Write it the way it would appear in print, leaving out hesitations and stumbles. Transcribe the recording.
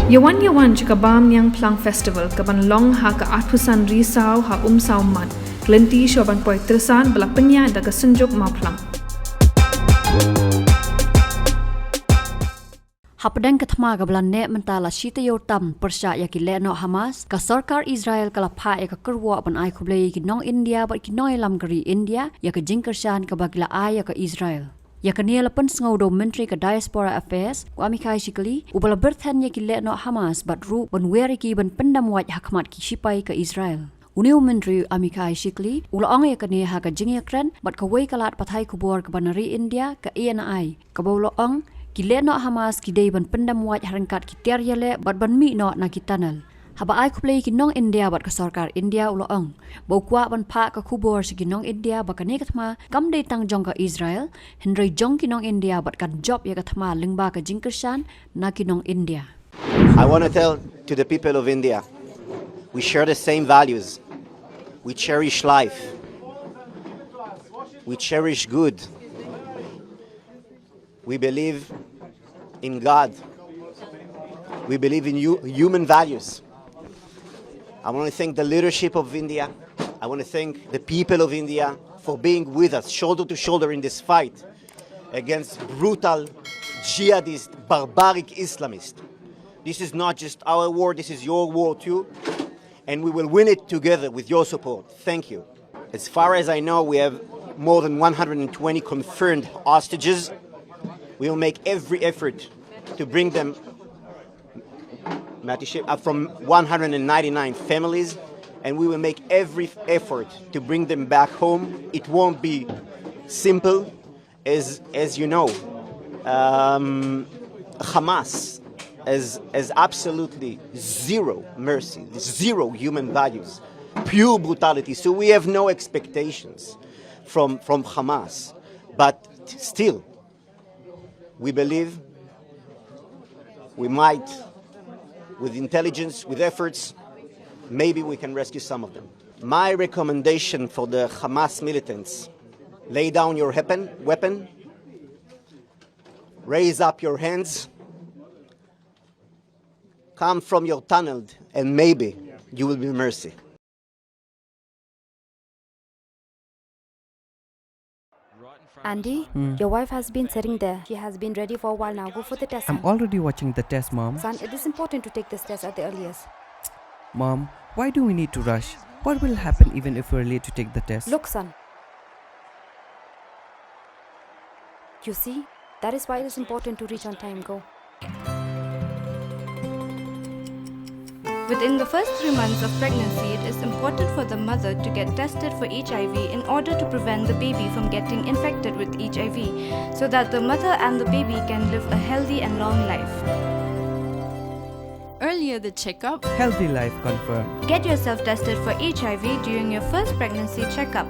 Yawan Chikabam Yang Plang Festival Kaban Long Haka Atpusan Risau Ha Sau Man Glenti Shoban Poi Tresan Balapenya Daga Senjuk Maplang Hapadang Thma gablan ne mentala shita yotam Pyrshah yakile no Hamas ka sarkar Israel kala pha ka Kyrwoh ban ai Khublei ki nong India bat ki noi lam gari India ya ka jingkershan ka bagla ai ka Israel ya ka niela pen sngodo Myntri ka diaspora affairs ko amikai shikali ubala berthan yakile no Hamas bat ru ban weri ki ban pendam waj hakmat ki shipai ka Israel Uniu Myntri amikai shikli ulaong ya ka ne ha ka jingekran bat ka wei kalat pathai kubor ka banari India ka ENI ka bawloong Kile no Hamas ki day ban pendam waj harangkat ki teryale bat ban mi no na ki tunnel. Haba ai Khublei ki nong India bat ka sarkar India uloong. Bau kwa ban pha ka khubor si ki nong India ba ka ne Thma kam day tang jong ka Israel. Henry jong ki nong India bat kan job ya ka Thma lingba ka jingkershan na ki nong India. I want to tell to the people of India, we share the same values. We cherish life. We cherish good. We believe in God. We believe in human values. I want to thank the leadership of India. I want to thank the people of India for being with us, shoulder to shoulder in this fight against brutal, jihadist, barbaric Islamists. This is not just our war, this is your war too. And we will win it together with your support. Thank you. As far as I know, we have more than 120 confirmed hostages. We will make every effort to bring them from 199 families, and we will make every effort to bring them back home. It won't be simple, as you know. Hamas has absolutely zero mercy, zero human values, pure brutality. So we have no expectations from Hamas, but still, we believe we might, with intelligence, with efforts, maybe we can rescue some of them. My recommendation for the Hamas militants, lay down your weapon, raise up your hands, come from your tunnel, and maybe you will be mercy. Andy, your wife has been sitting there. She has been ready for a while now. Go for the test. I'm already watching the test, Mom. Son, it is important to take this test at the earliest. Mom, why do we need to rush? What will happen even if we're late to take the test? Look, son. You see, that is why it is important to reach on time. Go. Within the first 3 months of pregnancy, it is important for the mother to get tested for HIV in order to prevent the baby from getting infected with HIV, so that the mother and the baby can live a healthy and long life. Earlier the checkup. Healthy life confirmed. Get yourself tested for HIV during your first pregnancy checkup.